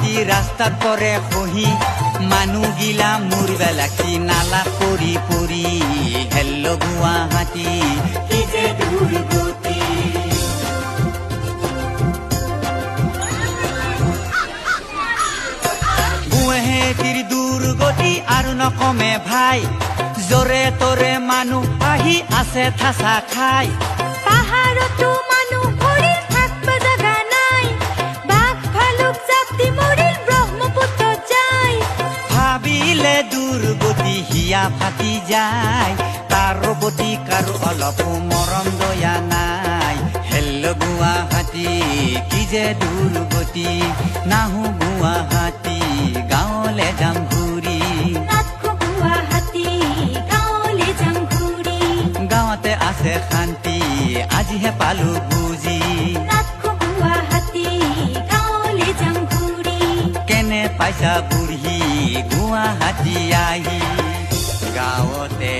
গুৱাহাটী ৰাস্তাত পৰে খহি মানুহগিলা মৰিবা লাগছি নালা পৰি পৰি হেল্ল' গুৱাহাটী কি যে দুৰ্গতি গুৱাহাটীৰ দুৰ্গতি আৰু নকমে ভাই জৰে তৰে মানুহ আহি আছে ঠাচা খাই পাহাৰতো মানুহ মৰিল থাকবা জাগা নাই বাঘ ভালুক জাতি মৰিল ব্ৰহ্মপুত্ৰ যায় ভাবিলে দুৰ্গতি হিয়া ফাটি যায় তাৰ প্ৰতি কাৰো অলপ মৰম দয়া নাই হেল্ল' গুৱাহাটী কি যে দুৰ্গতি নাহো গুৱাহাটী গাঁৱলে যাম ঘূৰি নাথো গুৱাহাটী গাঁৱলে যাম ঘূৰি গাঁৱতে আছে শান্তি আজিহে পালো বুজি নাথো গুৱাহাটী গাঁৱলে যাম ঘূৰি কেনে পাইছা বুঢ়ী গুৱাহাটী আহি গাঁৱতে